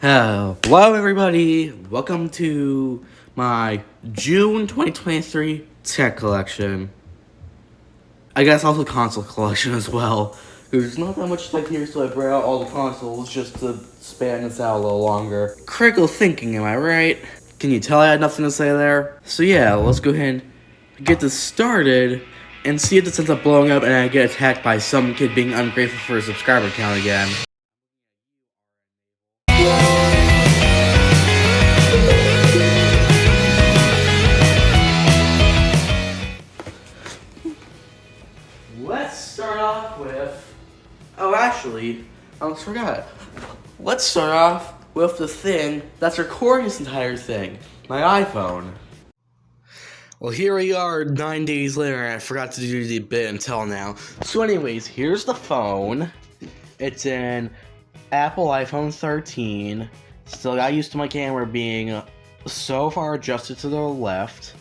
Hello, everybody. Welcome to my June 2023 tech collection. I guess also console collection as well. There's not that much tech here, so I brought out all the consoles just to span this out a little longer. Critical thinking, am I right? Can you tell I had nothing to say there? So yeah, let's go ahead and get this started and see if this ends up blowing up and I get attacked by some kid being ungrateful for a subscriber count again. Let's start off with... Oh, actually, I almost forgot. Let's start off with the thing that's recording this entire thing. My iPhone. Well, here we are 9 days later, and I forgot to do the bit until now. So anyways, here's the phone. It's an Apple iPhone 13. Still got used to my camera being so far adjusted to the left.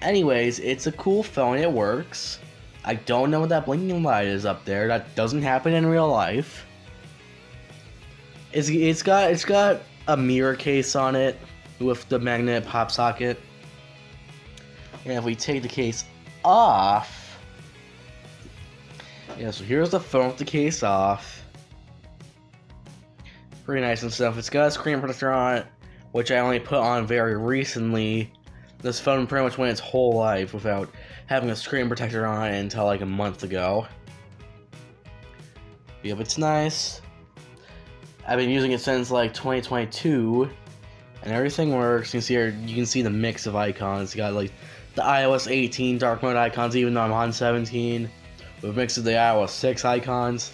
Anyways, it's a cool phone. It works. I don't know what that blinking light is up there. That doesn't happen in real life. It's got a mirror case on it with the magnet pop socket. And if we take the case off, yeah, so here's the phone with the case off. Pretty nice and stuff. It's got a screen protector on it, which I only put on very recently. This phone pretty much went its whole life without having a screen protector on it until like a month ago. Yep, it's nice. I've been using it since like 2022, and everything works. You can see here, you can see the mix of icons. You got like the iOS 18 dark mode icons, even though I'm on 17. With a mix of the iOS 6 icons.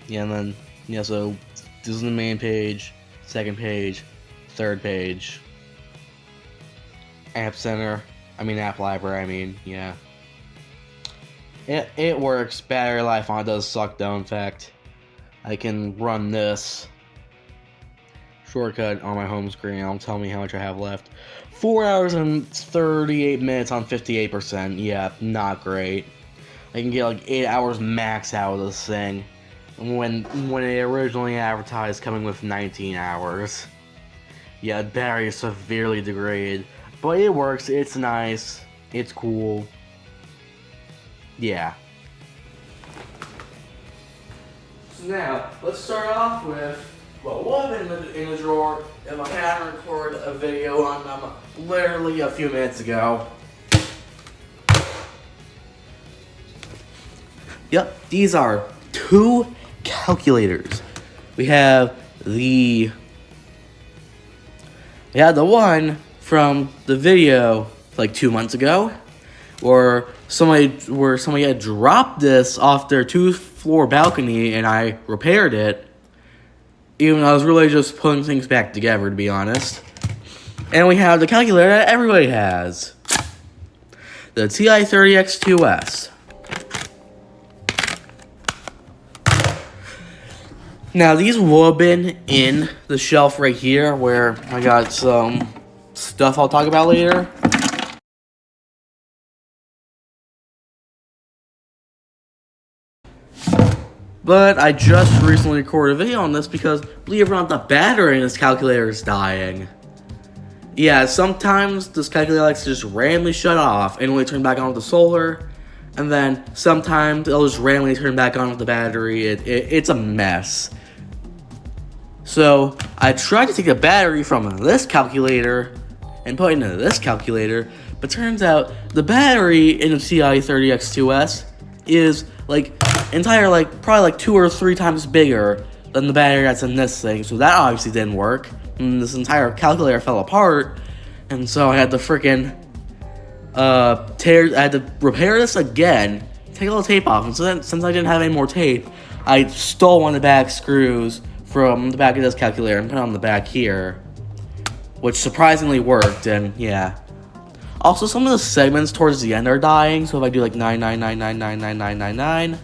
Yeah, and then yeah, so this is the main page, second page, third page. App Center, App Library, yeah. It works. Battery life on it does suck though, in fact. I can run this shortcut on my home screen. It'll tell me how much I have left. 4 hours and 38 minutes on 58%. Yeah, not great. I can get like 8 hours max out of this thing. When it originally advertised coming with 19 hours. Yeah, the battery is severely degraded. But it works, it's nice, it's cool. Yeah. So now, let's start off with what would have been in the drawer if I hadn't recorded a video on them literally a few minutes ago. Yep, these are two calculators. We have the one from the video like 2 months ago, where somebody had dropped this off their 2-floor balcony and I repaired it, even though I was really just putting things back together, to be honest. And we have the calculator that everybody has, the TI-30X2S. Now these would have been in the shelf right here where I got some stuff I'll talk about later. But I just recently recorded a video on this because, believe it or not, the battery in this calculator is dying. Yeah, sometimes this calculator likes to just randomly shut off and only turn back on with the solar. And then sometimes it'll just randomly turn back on with the battery. It's a mess. So I tried to take the battery from this calculator and put it into this calculator, but turns out the battery in the TI-30X2S is probably 2 or 3 times bigger than the battery that's in this thing. So that obviously didn't work. And this entire calculator fell apart, and so I had to freaking I had to repair this again, take all the tape off. And so then, since I didn't have any more tape, I stole one of the back screws from the back of this calculator and put it on the back here, which surprisingly worked. And yeah, also some of the segments towards the end are dying. So if I do like 999999999, okay,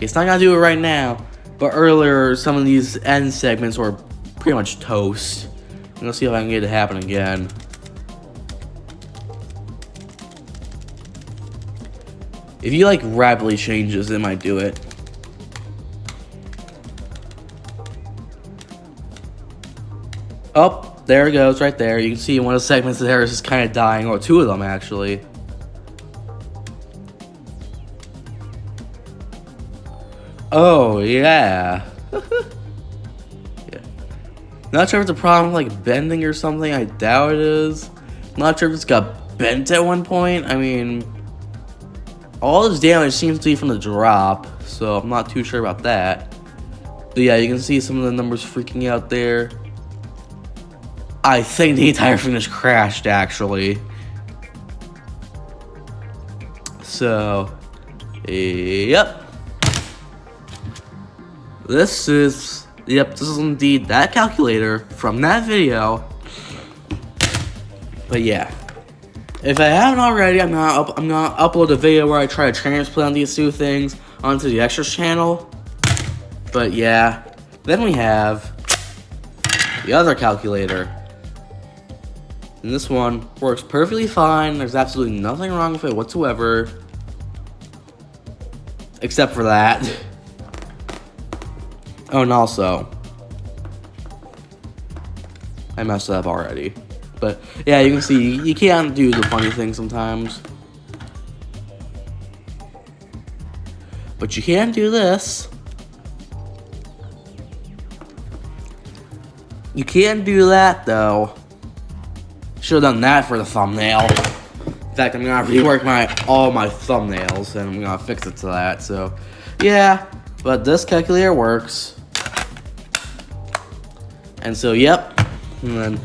it's not gonna do it right now, but earlier some of these end segments were pretty much toast. I'm gonna see if I can get it to happen again. If you like rapidly changes, it might do it. Oh, there it goes, right there. You can see one of the segments there is just kind of dying, or two of them actually. Oh yeah. Yeah. Not sure if it's a problem like bending or something. I doubt it is. Not sure if it's got bent at one point. I mean, all this damage seems to be from the drop, so I'm not too sure about that. But yeah, you can see some of the numbers freaking out there. I think the entire thing just crashed, actually. So, yep. This is indeed that calculator from that video. But yeah, if I haven't already, I'm gonna upload a video where I try to transplant these two things onto the extras channel. But yeah, then we have the other calculator. And this one works perfectly fine. There's absolutely nothing wrong with it whatsoever. Except for that. Oh, and also, I messed up already. But yeah, you can see you can't do the funny thing sometimes. But you can do this. You can't do that though. Should have done that for the thumbnail. In fact, I'm gonna rework all my thumbnails and I'm gonna fix it to that. So yeah, but this calculator works. And so yep, and then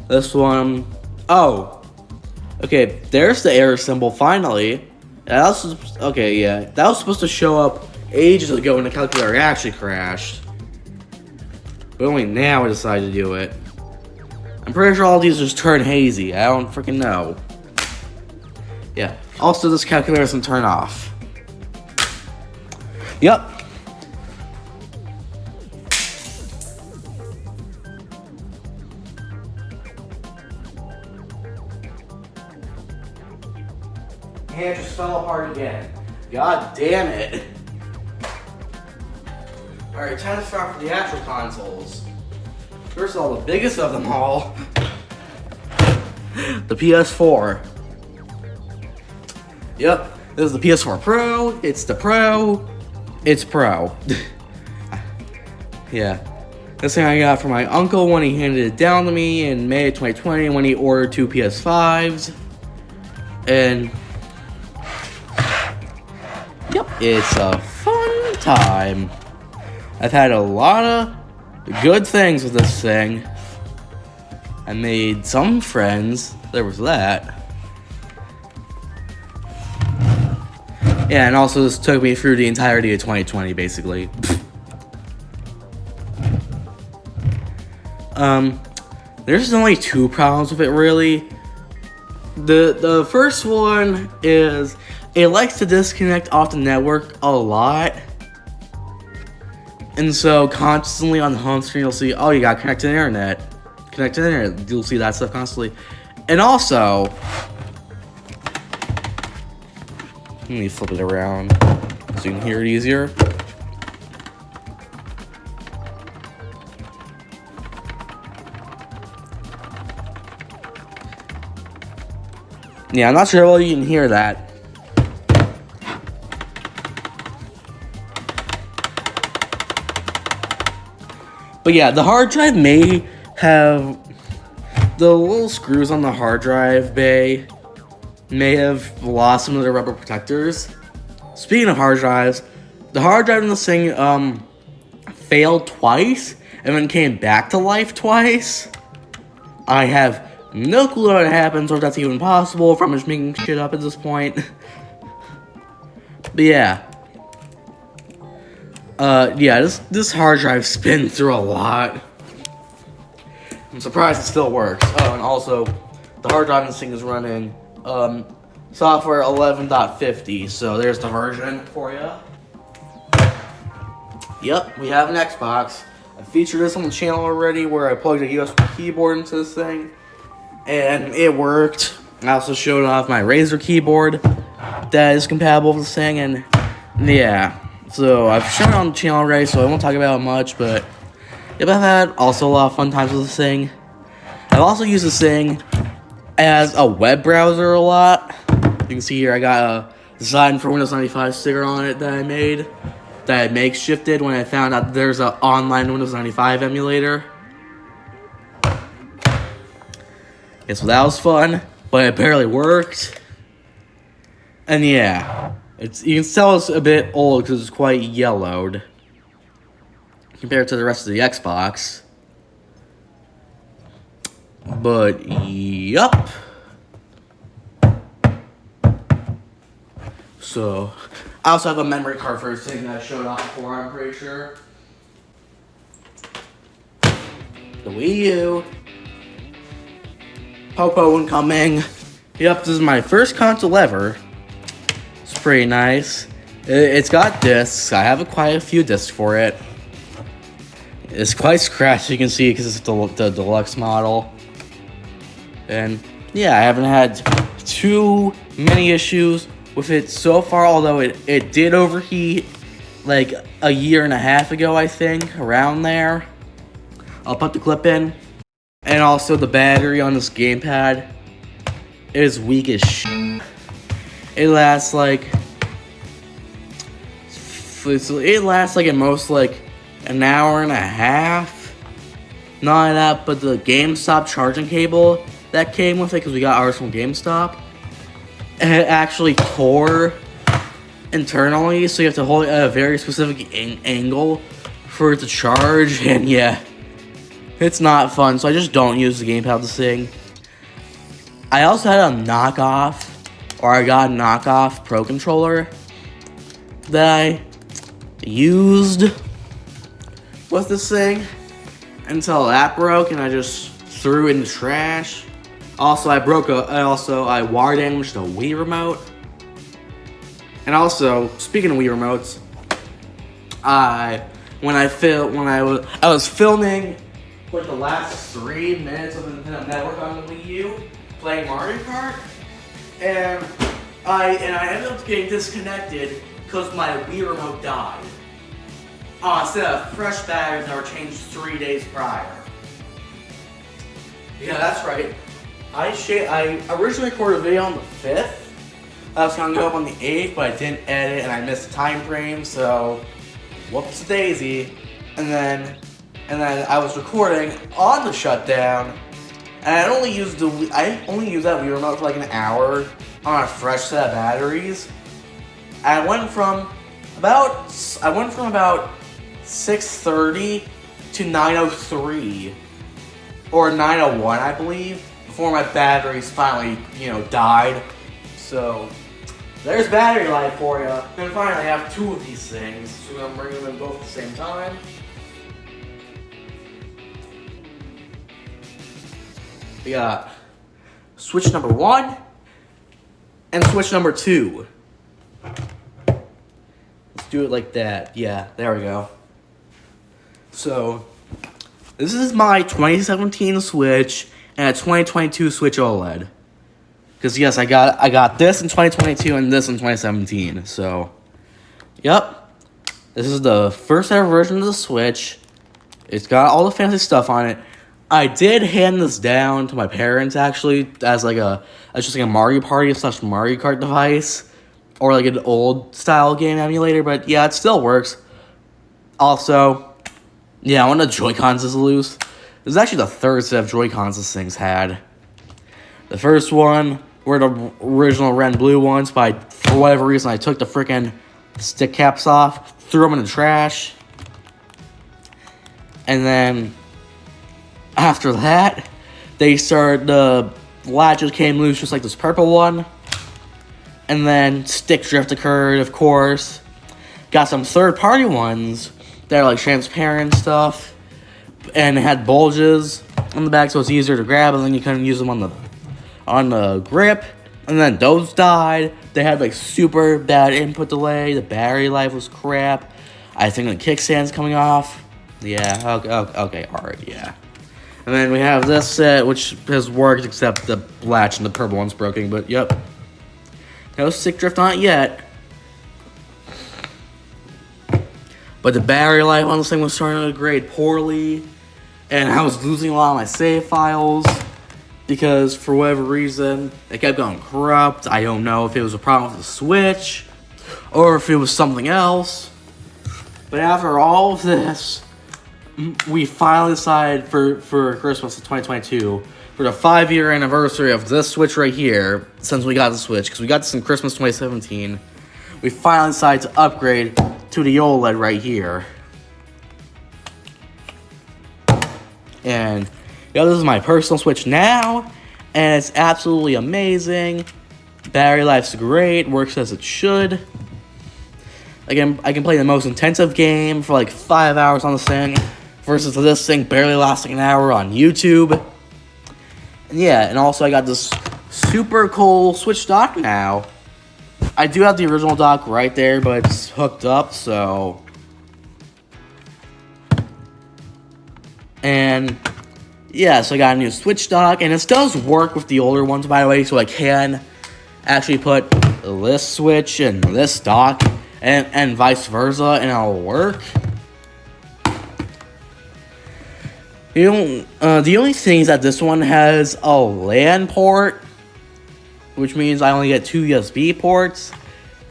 this one, oh, okay, there's the error symbol finally. That was, okay, yeah, that was supposed to show up ages ago when the calculator actually crashed. But only now I decided to do it. I'm pretty sure all these just turn hazy. I don't freaking know. Yeah. Also, this calculator doesn't turn off. Yep. And it just fell apart again. God damn it. Alright, time to start with the actual consoles. First of all, the biggest of them all, the PS4. Yep, this is the PS4 Pro. It's the Pro. It's Pro. Yeah. This thing I got from my uncle when he handed it down to me in May of 2020 when he ordered 2 PS5s. And yep, it's a fun time. I've had a lot of good things with this thing. I made some friends. There was that. Yeah, and also this took me through the entirety of 2020, basically. There's only 2 problems with it, really. The first one is it likes to disconnect off the network a lot. And so constantly on the home screen, you'll see, oh, you got connected to the internet. Connected to the internet. You'll see that stuff constantly. And also, let me flip it around so you can hear it easier. Yeah, I'm not sure how well you can hear that. But yeah, the hard drive may have the little screws on the hard drive bay may have lost some of their rubber protectors. Speaking of hard drives, the hard drive in this thing failed twice and then came back to life twice. I have no clue how it happens or if that's even possible, if I'm just making shit up at this point. But yeah. Yeah, this hard drive spins through a lot. I'm surprised it still works. Oh, and also, the hard drive in this thing is running software 11.50, so there's the version for you. Yep, we have an Xbox. I featured this on the channel already where I plugged a USB keyboard into this thing, and it worked. I also showed off my Razer keyboard that is compatible with this thing, and yeah. So I've shown it on the channel already, so I won't talk about it much, but yep, I've had also a lot of fun times with this thing. I've also used this thing as a web browser a lot. You can see here I got a design for Windows 95 sticker on it that I made, that I makeshifted when I found out there's an online Windows 95 emulator. Yeah, so that was fun, but it barely worked. And yeah, you can tell it's a bit old because it's quite yellowed compared to the rest of the Xbox. But yup. So I also have a memory card for this thing that I showed off before, I'm pretty sure. The Wii U. Popo incoming. Yep, this is my first console ever. It's pretty nice. It's got discs. I have quite a few discs for it. It's quite scratched, you can see, because it's the deluxe model. And yeah, I haven't had too many issues with it so far, although it did overheat like a year and a half ago, I think, around there. I'll put the clip in. And also the battery on this gamepad is weak as shit. It lasts like at most like an hour and a half. Not only that, but the GameStop charging cable that came with it, because we got ours from GameStop, it actually tore internally, so you have to hold it at a very specific angle for it to charge, and yeah, it's not fun, so I just don't use the gamepad this thing. I also had I got a knockoff Pro controller that I used with this thing until that broke, and I just threw it in the trash. Also, I wire damaged a Wii remote. And also, speaking of Wii remotes, I was filming like the last 3 minutes of the Nintendo Network on the Wii U, playing Mario Kart, and I ended up getting disconnected because my Wii remote died. Instead of fresh batteries that were changed 3 days prior. Yeah, that's right. I originally recorded a video on the 5th. I was gonna go up on the 8th, but I didn't edit and I missed the time frame, so whoops daisy. And then I was recording on the shutdown, and I only used that Wii remote for like an hour on a fresh set of batteries. And I went from about 6:30 to 9:03 or 9:01, I believe, before my batteries finally, died. So there's battery life for you. And finally, I have 2 of these things, so I'm bringing them in both at the same time. We got switch number 1 and switch number 2. Let's do it like that. Yeah, there we go. So this is my 2017 Switch and a 2022 Switch OLED. Because yes, I got this in 2022 and this in 2017. So, yep. This is the first ever version of the Switch. It's got all the fancy stuff on it. I did hand this down to my parents actually as just like a Mario Party / Mario Kart device, or like an old style game emulator. But yeah, it still works. Also, yeah, one of the Joy-Cons is loose. This is actually the 3rd set of Joy-Cons this thing's had. The first one were the original red and blue ones, but for whatever reason I took the freaking stick caps off, threw them in the trash, and then after that, the latches came loose just like this purple one. And then stick drift occurred, of course. Got some third-party ones that are like transparent stuff. And it had bulges on the back so it's easier to grab, and then you couldn't use them on the grip. And then those died. They had like super bad input delay. The battery life was crap. I think the kickstand's coming off. Yeah, okay, alright, yeah. And then we have this set, which has worked, except the latch and the purple one's broken, but yep. No stick drift on it yet. But the battery life on this thing was starting to degrade poorly. and I was losing a lot of my save files because for whatever reason it kept going corrupt. I don't know if it was a problem with the Switch or if it was something else. But after all of this, we finally decided for Christmas of 2022, for the 5-year anniversary of this Switch right here, since we got the Switch, because we got this in Christmas 2017, we finally decided to upgrade to the OLED right here. And this is my personal Switch now, and it's absolutely amazing. Battery life's great, works as it should. Again, I can play the most intensive game for like 5 hours on this thing, versus this thing barely lasting an hour on YouTube. And yeah, and also I got this super cool Switch dock now. I do have the original dock right there, but it's hooked up, so... And yeah, so I got a new Switch dock, and this does work with the older ones, by the way, so I can actually put this Switch and this dock, and vice versa, and it'll work. The only thing is that this one has a LAN port, which means I only get 2 USB ports,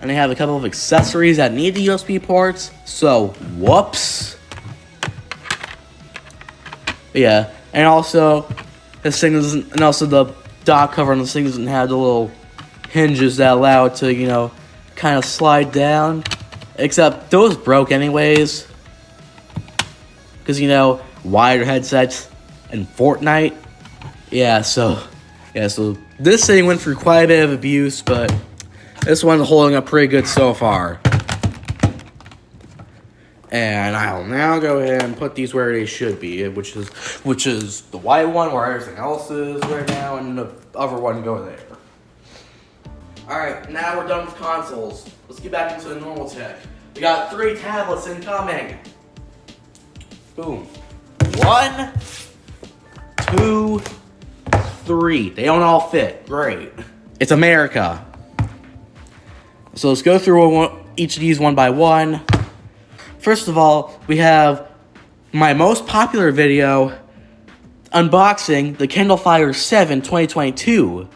and I have a couple of accessories that need the USB ports, so whoops. But yeah, and also this thing doesn't, and also the dock cover on this thing doesn't have the little hinges that allow it to, kind of slide down, except those broke anyways, because wired headsets and Fortnite. So this thing went through quite a bit of abuse, but this one's holding up pretty good so far. And I'll now go ahead and put these where they should be, which is the white one where everything else is right now, and the other one go there. Alright, now we're done with consoles. Let's get back into the normal tech. We got 3 tablets incoming. Boom. 1, 2, 3. They don't all fit. Great. It's America. So let's go through each of these one by one. First of all, we have my most popular video unboxing the Kindle Fire 7 2022.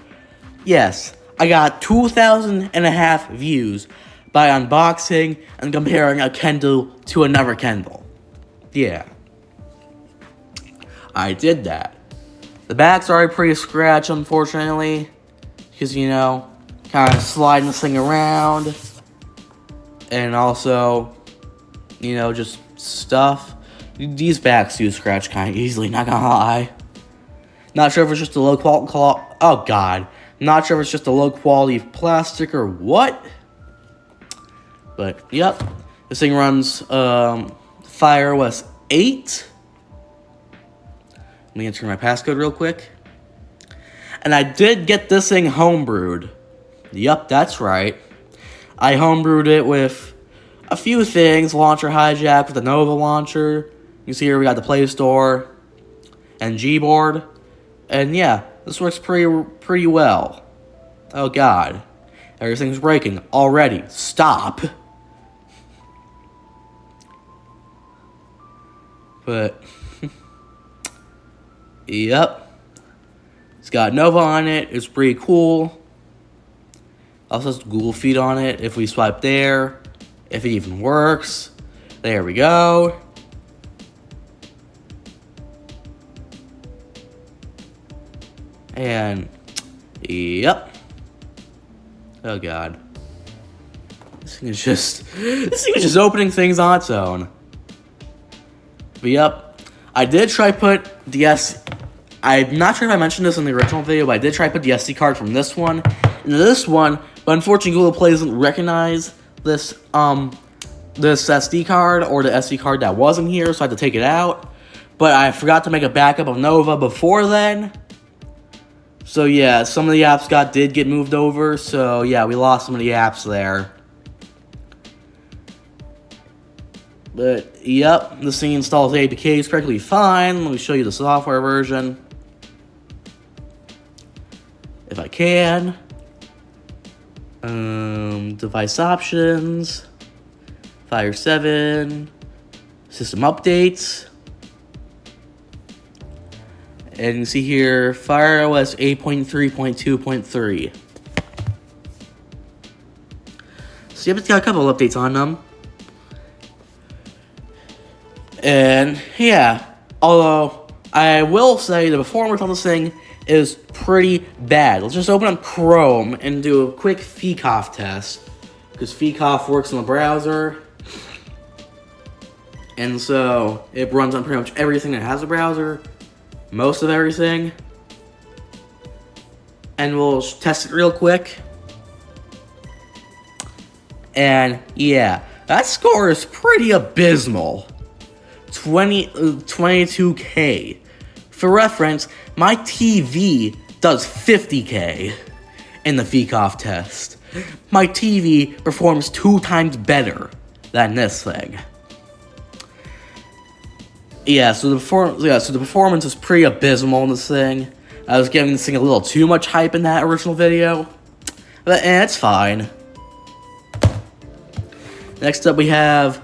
Yes, I got 2,500 views by unboxing and comparing a Kindle to another Kindle. Yeah. I did that. The back's already pretty scratched, unfortunately, because, kind of sliding this thing around, and also, just stuff. These backs do scratch kind of easily, not gonna lie. Not sure if it's just a low quality, oh god. Not sure if it's just a low quality plastic or what. But, yep. This thing runs, Fire OS 8. Let me enter my passcode real quick. And I did get this thing homebrewed. Yup, that's right. I homebrewed it with a few things. Launcher hijack with the Nova launcher. You see here we got the Play Store and Gboard. And yeah, this works pretty well. Oh god. Everything's breaking already. Stop. But yep. It's got Nova on it. It's pretty cool. Also has Google Feed on it. If we swipe there, if it even works. There we go. And yep. Oh god. This thing is just opening things on its own. But yep. I did try put the I'm not sure if I mentioned this in the original video, but I did try to put the SD card from this one into this one, but unfortunately Google Play doesn't recognize this this SD card or the SD card that wasn't here, so I had to take it out. But I forgot to make a backup of Nova before then. So yeah, some of the apps did get moved over, so yeah, we lost some of the apps there. But yep, this thing installs APKs perfectly fine. Let me show you the software version. If I can. Device options. Fire 7. System updates. And you see here, FireOS 8.3.2.3. So yep, it's got a couple of updates on them. And yeah, although I will say the performance on this thing is pretty bad. Let's just open up Chrome and do a quick fcoff test. Because fcoff works in the browser. And so it runs on pretty much everything that has a browser. Most of everything. And we'll test it real quick. And yeah, that score is pretty abysmal. 22K. For reference, my TV does 50K in the fcoff test. My TV performs 2 times better than this thing. Yeah, so the performance is pretty abysmal in this thing. I was giving this thing a little too much hype in that original video, but it's fine. Next up, we have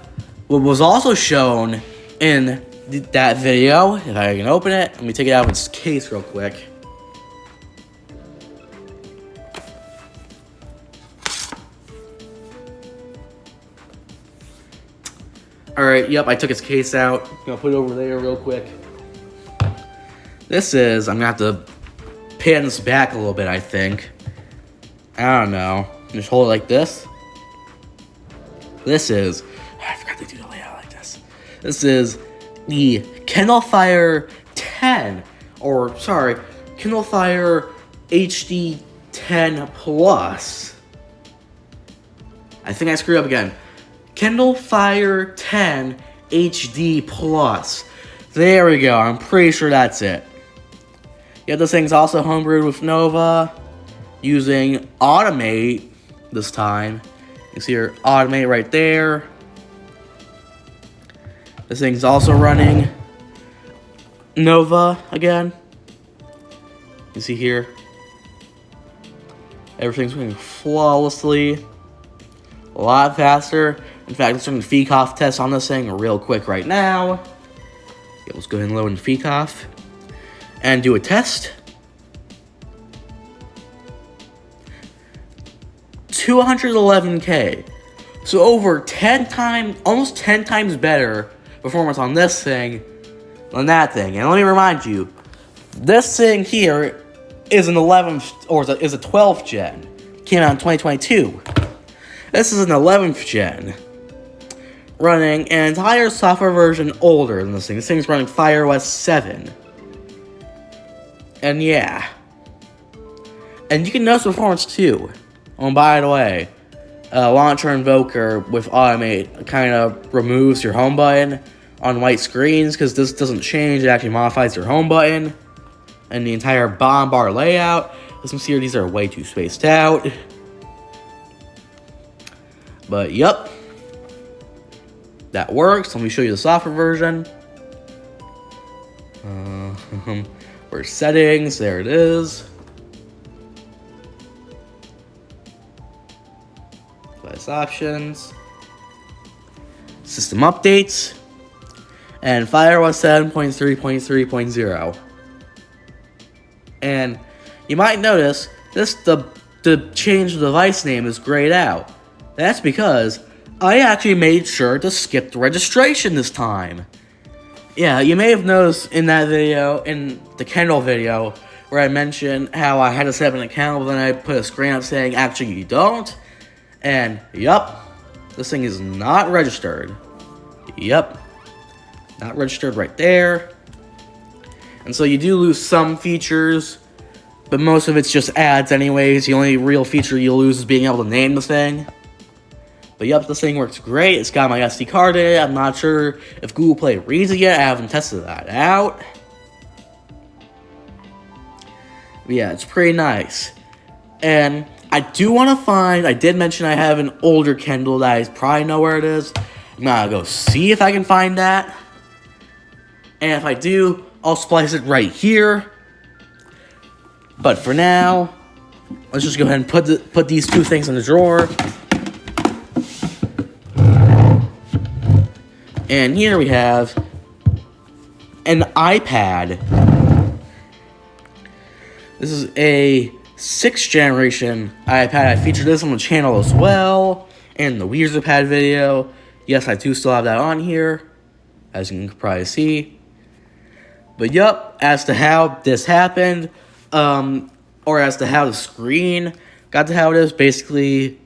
what was also shown in that video. If I can open it, let me take it out of its case real quick. Alright, yep, I took its case out. I'm gonna put it over there real quick. This is, I'm gonna have to pan this back a little bit, I think. I don't know. Just hold it like this. This is, I forgot to do the layout like this. This is the Kindle Fire 10, or sorry, Kindle Fire HD 10 Plus. I think I screwed up again. Kindle Fire 10 HD Plus. There we go. I'm pretty sure that's it. Yeah, this thing's also homebrewed with Nova, using Automate this time. You see your Automate right there. This thing's also running Nova again. You see here. Everything's running flawlessly. A lot faster. In fact, let's run the fcoff test on this thing real quick right now. Yeah, let's go ahead and load in fcoff. And do a test. 211K. So over 10 times, almost 10 times better performance on this thing than that thing. And let me remind you, this thing here is an 11th, or is a 12th gen. Came out in 2022. This is an 11th gen. Running an entire software version older than this thing. This thing's running FireOS 7. And yeah. And you can notice performance too. Oh, by the way, Launcher Invoker with Automate kind of removes your home button on white screens, because this doesn't change, it actually modifies your home button. And the entire bottom bar layout. As you can see here, these are way too spaced out. But yep. That works. Let me show you the software version. Where's settings? There it is. Device options. System updates. And FireOS 7.3.3.0. And you might notice the change the device name is grayed out. That's because I actually made sure to skip the registration this time. Yeah, you may have noticed in that video, in the Kindle video, where I mentioned how I had to set up an account, but then I put a screen up saying, actually you don't. And, yup, this thing is not registered. Yup, not registered right there. And so you do lose some features, but most of it's just ads anyways. The only real feature you'll lose is being able to name the thing. But yep, this thing works great. It's got my SD card in it. I'm not sure if Google Play reads it yet. I haven't tested that out. But yeah, it's pretty nice. And I do want to find, I did mention I have an older Kindle that I probably know where it is. I'm gonna go see if I can find that. And if I do, I'll splice it right here. But for now, let's just go ahead and put these two things in the drawer. And here we have an iPad This is a 6th generation iPad. I featured this on the channel as well, in the WeezerPad video. Yes, I do still have that on here, as you can probably see. But yup, as to how this happened, or as to how the screen got to how it is, basically,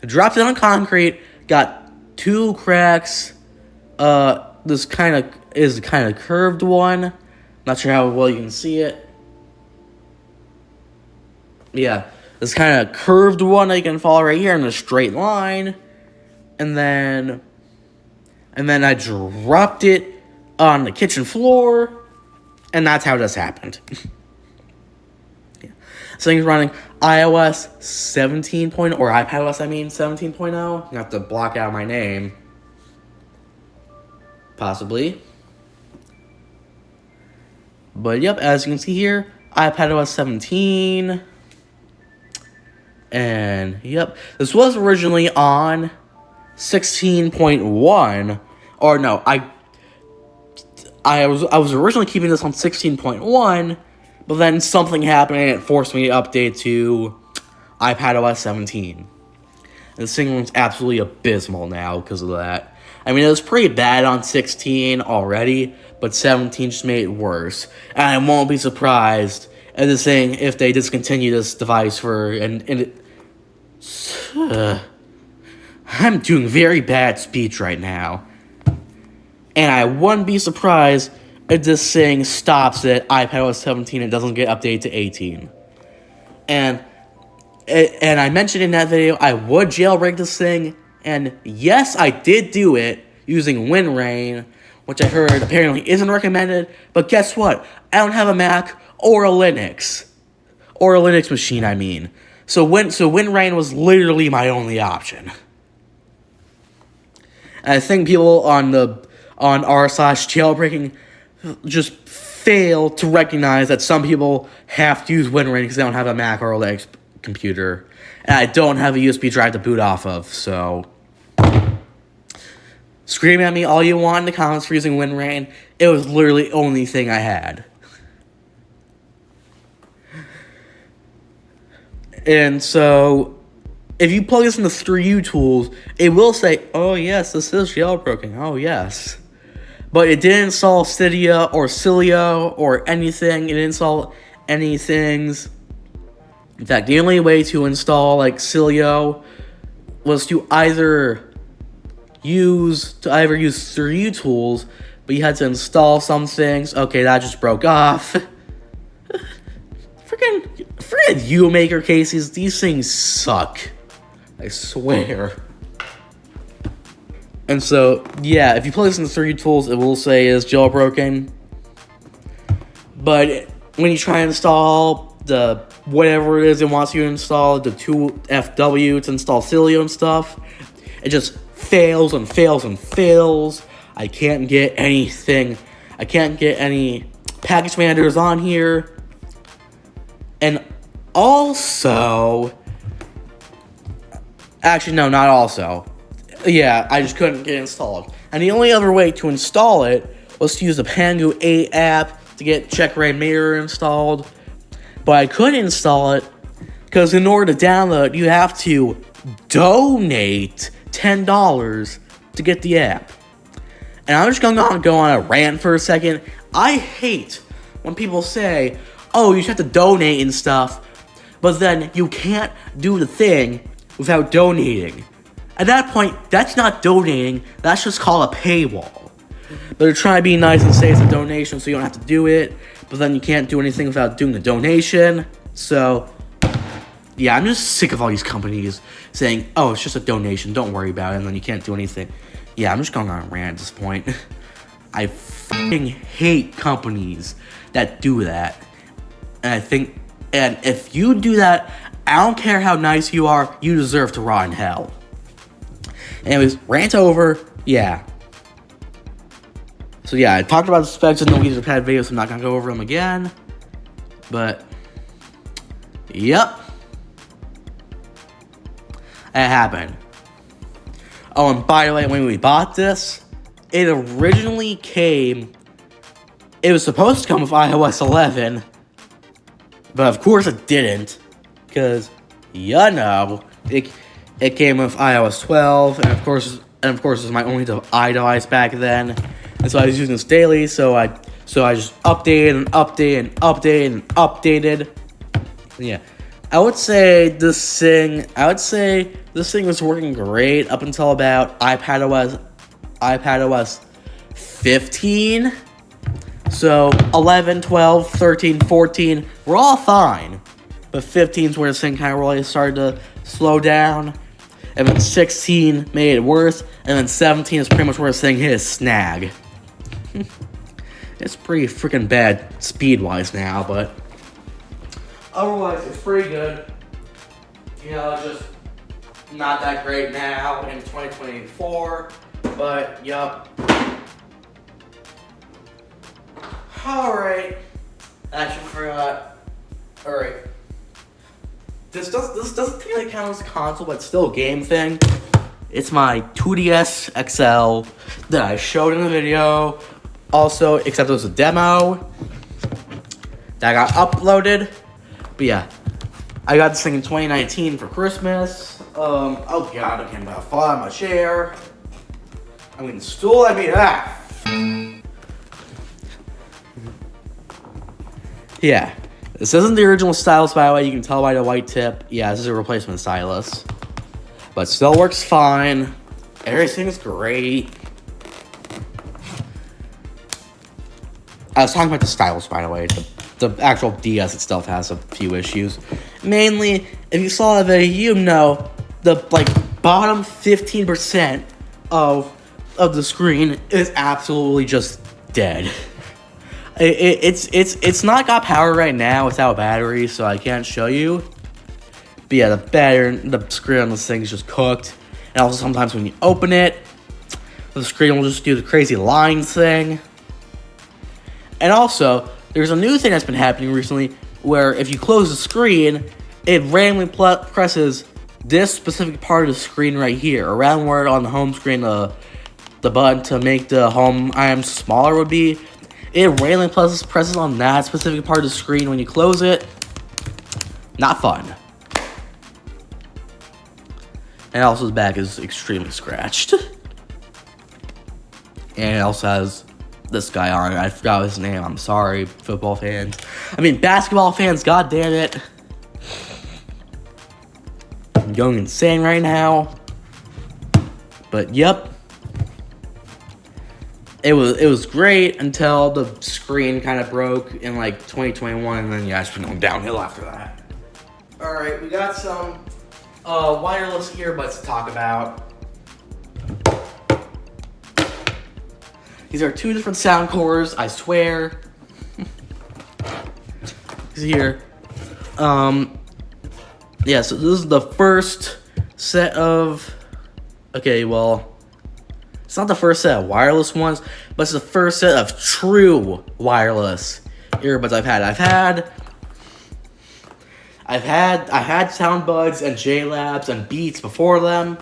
I dropped it on concrete, got 2 cracks. This kind of is kind of curved one. Not sure how well you can see it. Yeah, this kind of curved one that you can follow right here in a straight line. And then I dropped it on the kitchen floor, and that's how this happened. Yeah. This thing's running iOS 17.0, or iPadOS, 17.0. You have to block out my name. Possibly. But yep, as you can see here, iPadOS 17. And yep, this was originally on 16.1. Or no, I was originally keeping this on 16.1, but then something happened and it forced me to update to iPadOS 17. And this thing looks absolutely abysmal now because of that. I mean, it was pretty bad on 16 already, but 17 just made it worse. And I won't be surprised at this thing if they discontinue this device I'm doing very bad speech right now. And I wouldn't be surprised if this thing stops at iPadOS 17 and doesn't get updated to 18. And I mentioned in that video, I would jailbreak this thing. And yes, I did do it using WinRain, which I heard apparently isn't recommended. But guess what? I don't have a Mac or a Linux. Or a Linux machine, I mean. So WinRain was literally my only option. And I think people on r/jailbreaking just fail to recognize that some people have to use WinRain because they don't have a Mac or a Linux computer. And I don't have a USB drive to boot off of, so scream at me all you want in the comments for using WinRain. It was literally the only thing I had. And so, if you plug this into 3U tools, it will say, oh yes, this is jailbroken, oh yes. But it didn't install Cydia or Cilio or anything, it didn't install any things. In fact, the only way to install, like, Cilio was to either use 3U tools, but you had to install some things. Okay, that just broke off. Forget U-Maker cases, these things suck. I swear. And so, yeah, if you plug this in the 3U tools, it will say it's jailbroken. But when you try and install the whatever it is it wants you to install, the 2FW to install Cilio and stuff, it just fails and fails and fails. I can't get anything. I can't get any package managers on here. And also, actually, no, not also. Yeah, I just couldn't get it installed. And the only other way to install it was to use the Pangu 8 app to get Checkra Mirror installed. But I couldn't install it because in order to download, you have to donate $10 to get the app. And I'm just going to go on a rant for a second. I hate when people say, oh, you have to donate and stuff, but then you can't do the thing without donating. At that point, that's not donating, that's just called a paywall. But they're trying to be nice and say it's a donation so you don't have to do it, but then you can't do anything without doing the donation. So, yeah, I'm just sick of all these companies saying, oh, it's just a donation, don't worry about it, and then you can't do anything. Yeah, I'm just going on a rant at this point. I fucking hate companies that do that. And if you do that, I don't care how nice you are, you deserve to rot in hell. Anyways, rant over, yeah. So yeah, I talked about the specs in the WeezerPad video, so I'm not going to go over them again. But, yep. That happened. Oh, and by the way, when we bought this, it originally came... It was supposed to come with iOS 11... But of course it didn't, because it came with iOS 12, and of course it was my only iDevice back then, and so I was using this daily. So I just updated. Yeah, I would say this thing was working great up until about iPadOS 15. So 11, 12, 13, 14 were all fine, but 15 is where this thing kind of really started to slow down, and then 16 made it worse, and then 17 is pretty much where this thing hit a snag. It's pretty freaking bad speed-wise now, but otherwise it's pretty good. It's just not that great now in 2024, but yup. Alright. Actually forgot. Alright. This doesn't really count as a console, but it's still a game thing. It's my 2DS XL that I showed in the video. Also, except it was a demo that got uploaded. But yeah, I got this thing in 2019 for Christmas. Oh god, I can't fall out of my chair. Stool, Yeah, this isn't the original stylus, by the way. You can tell by the white tip. Yeah, this is a replacement stylus. But still works fine. Everything's great. I was talking about the stylus, by the way. The actual DS itself has a few issues. Mainly, if you saw the video, the bottom 15% of the screen is absolutely just dead. It's not got power right now without battery, so I can't show you. But yeah, the screen on this thing is just cooked. And also sometimes when you open it, the screen will just do the crazy lines thing. And also, there's a new thing that's been happening recently where if you close the screen, it randomly presses this specific part of the screen right here, around where on the home screen the button to make the home item smaller would be. It randomly presses on that specific part of the screen when you close it. Not fun. And also, his back is extremely scratched. And it also has this guy on it. I forgot his name. I'm sorry, football fans. Basketball fans, god damn it. I'm going insane right now. But, yep. It was great until the screen kind of broke in 2021, and then it's been going downhill after that. Alright, we got some wireless earbuds to talk about. These are two different sound cores, I swear. Here. Yeah, so this is the first set of... Okay, well... It's not the first set of wireless ones, but it's the first set of true wireless earbuds I've had. I had Soundbuds and JLabs and Beats before them,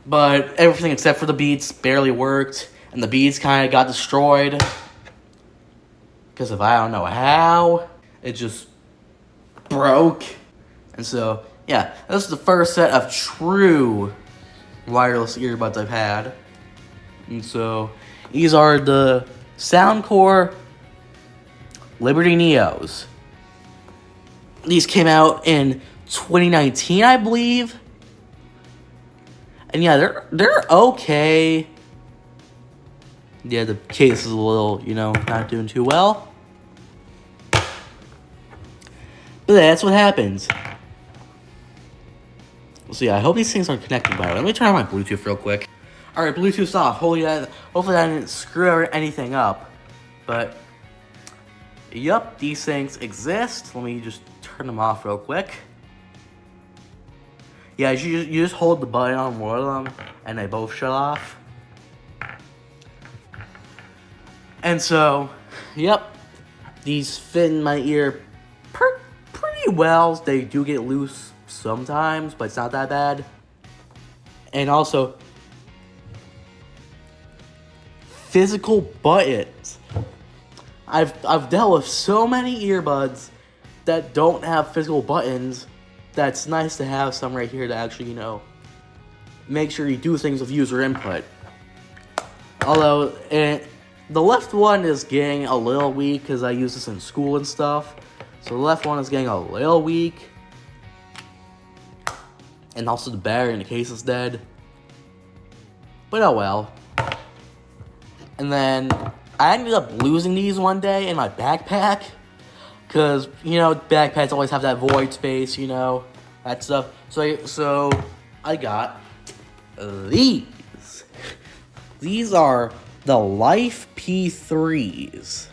but everything except for the Beats barely worked, and the Beats kind of got destroyed because of I don't know how. It just broke. And so, yeah, this is the first set of true wireless earbuds I've had. And so, these are the Soundcore Liberty Neos. These came out in 2019, I believe. And yeah, they're okay. Yeah, the case is a little, not doing too well. But that's what happens. So yeah, I hope these things are connected by the way. Let me turn on my Bluetooth real quick. Alright, Bluetooth's off. Hopefully that didn't screw anything up. But, yup, these things exist. Let me just turn them off real quick. Yeah, you just hold the button on one of them, and they both shut off. And so, yep, these fit in my ear pretty well. They do get loose sometimes, but it's not that bad. And also, physical buttons. I've dealt with so many earbuds that don't have physical buttons, that's nice to have some right here to actually, make sure you do things with user input. Although, the left one is getting a little weak because I use this in school and stuff. So the left one is getting a little weak. And also the battery in the case is dead. But oh well. And then I ended up losing these one day in my backpack. Because, backpacks always have that void space, that stuff. So I got these. These are the Life P3s.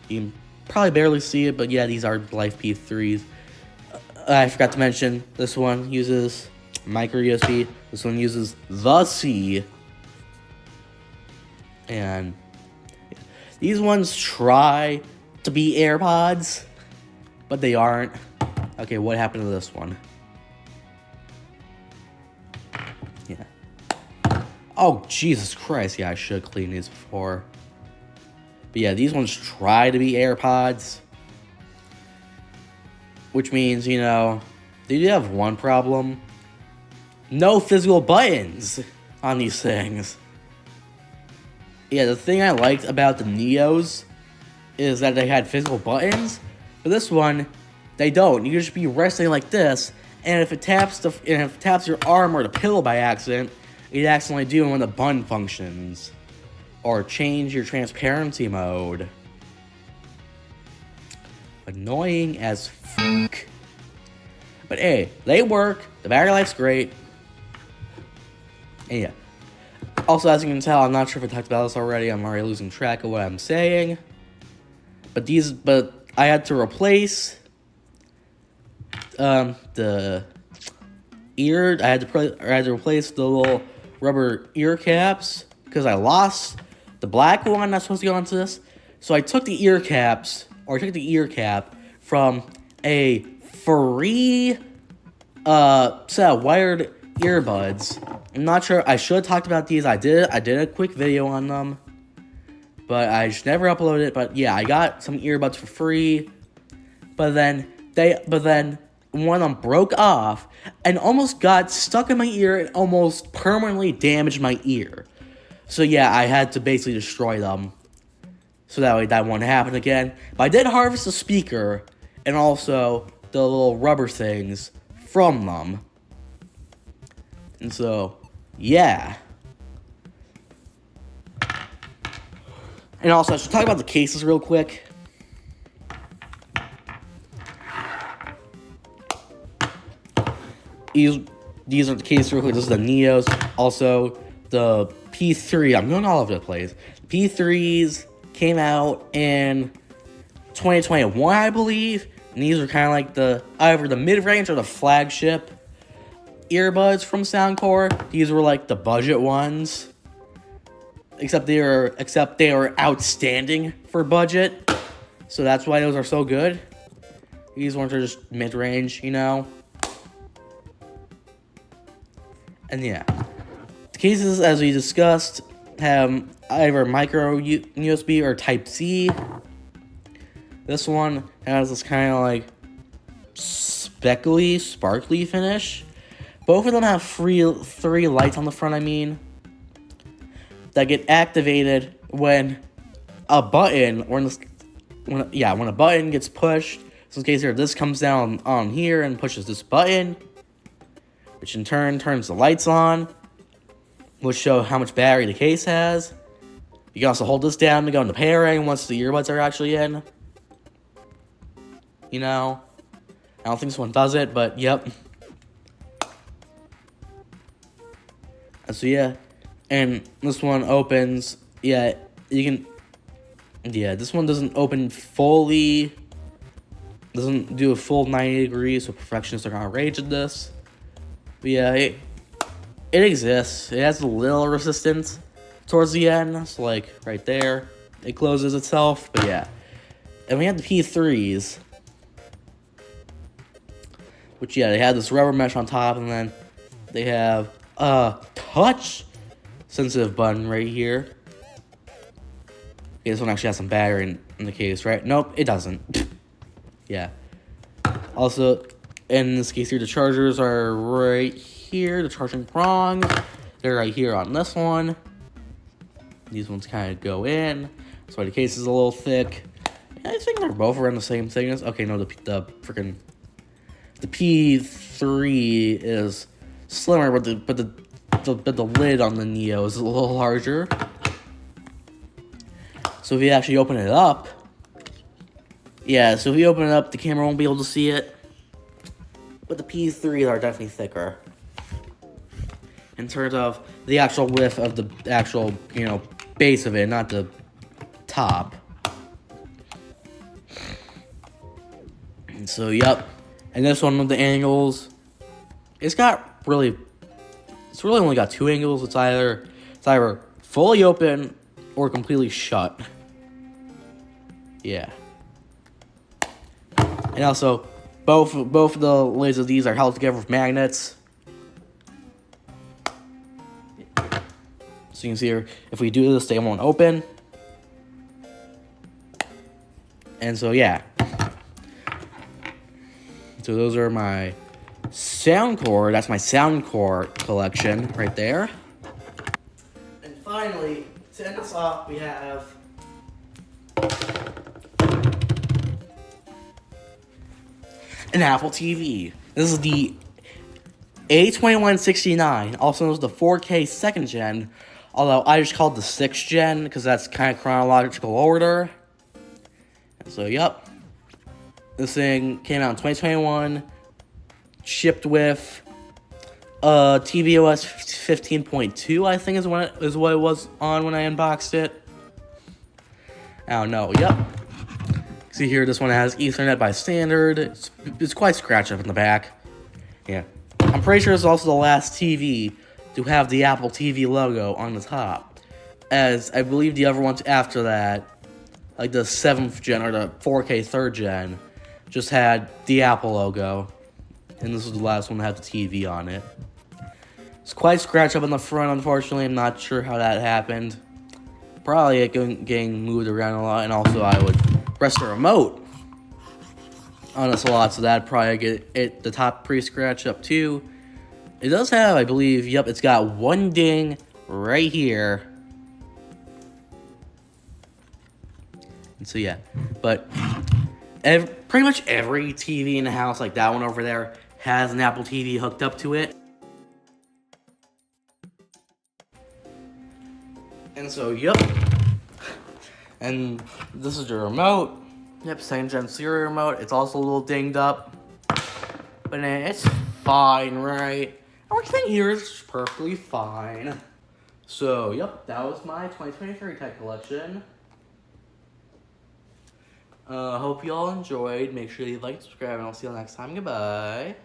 You can probably barely see it, but yeah, these are Life P3s. I forgot to mention, this one uses micro USB. This one uses the C. And these ones try to be AirPods, but they aren't. Okay, what happened to this one? Yeah. Oh, Jesus Christ. Yeah, I should clean these before. But yeah, these ones try to be AirPods. Which means, they do have one problem. No physical buttons on these things. Yeah, the thing I liked about the Neos is that they had physical buttons. But this one, they don't. You just be resting like this, and if it taps your arm or the pillow by accident, it accidentally do one of the button functions. Or change your transparency mode. Annoying as fuck. But hey, they work. The battery life's great. And yeah. Also, as you can tell, I'm not sure if I talked about this already. I'm already losing track of what I'm saying. But I had to replace the ear. I had to replace the little rubber ear caps because I lost the black one that's supposed to go onto this. So I took the ear caps, or I took the ear cap from a free set of wired earbuds. I'm not sure. I should have talked about these. I did a quick video on them, but I just never uploaded it. But yeah, I got some earbuds for free. But then one of them broke off and almost got stuck in my ear and almost permanently damaged my ear. So yeah, I had to basically destroy them. So that way that won't happen again. But I did harvest the speaker and also the little rubber things from them. And so, yeah. And also, I should talk about the cases real quick. These are the cases real quick. This is the Neos. Also, the P3. I'm going all over the place. The P3s came out in 2021, I believe. And these are kind of like either the mid-range or the flagship earbuds from Soundcore. These were like the budget ones. Except they were outstanding for budget. So that's why those are so good. These ones are just mid-range, And yeah. The cases, as we discussed, have either micro USB or Type-C. This one has this kind of like speckly, sparkly finish. Both of them have three lights on the front, that get activated when a button, when a button gets pushed. So in case here, this comes down on here and pushes this button, which in turn turns the lights on, which show how much battery the case has. You can also hold this down to go into pairing once the earbuds are actually in. I don't think this one does it, but yep. And so yeah, and this one opens, this one doesn't open fully, doesn't do a full 90 degrees, so perfectionists are gonna rage at this. But yeah, it exists. It has a little resistance towards the end, so like right there, it closes itself, but yeah. And we have the P3s, which yeah, they have this rubber mesh on top, and then they have a touch sensitive button right here. Okay, this one actually has some battery in the case, right? Nope, it doesn't. Yeah. Also, in this case here, the chargers are right here. The charging prongs, they're right here on this one. These ones kind of go in. That's why the case is a little thick. I think they're both around the same thickness. Okay, no, the P3 is slimmer, but the lid on the Neo is a little larger. So if you actually open it up, the camera won't be able to see it. But the P3s are definitely thicker in terms of the actual width of the actual, base of it, not the top. And so, yep. And this one with the angles, it's really only got two angles. It's either fully open or completely shut. Yeah. And also, both of the lids of these are held together with magnets. So you can see here, if we do this, they won't open. And so, yeah. So those are my Soundcore. That's my Soundcore collection right there. And finally, to end us off, we have an Apple TV. This is the A2169, also known as the 4K 2nd gen, although I just called it the 6th gen because that's kind of chronological order. And so, yep. This thing came out in 2021, shipped with tvOS 15.2, I think is what it was on when I unboxed it. I don't know, yep. See here, this one has Ethernet by standard. It's quite scratched up in the back. Yeah. I'm pretty sure it's also the last TV to have the Apple TV logo on the top, as I believe the other ones after that, like the 7th gen or the 4K 3rd gen, just had the Apple logo, and this was the last one to have the TV on it. It's quite scratched up in the front, unfortunately. I'm not sure how that happened. Probably it getting moved around a lot, and also I would press the remote on this a lot, so that'd probably get the top pretty scratched up too. It does have, I believe, yep, it's got one ding right here. And so yeah, but pretty much every TV in the house, like that one over there, has an Apple TV hooked up to it. And so, yep. And this is the remote. Yep, 2nd gen serial remote. It's also a little dinged up, but it's fine, right? Everything here is perfectly fine. So, yep, that was my 2023 tech collection. Hope you all enjoyed. Make sure you like, subscribe, and I'll see you next time. Goodbye.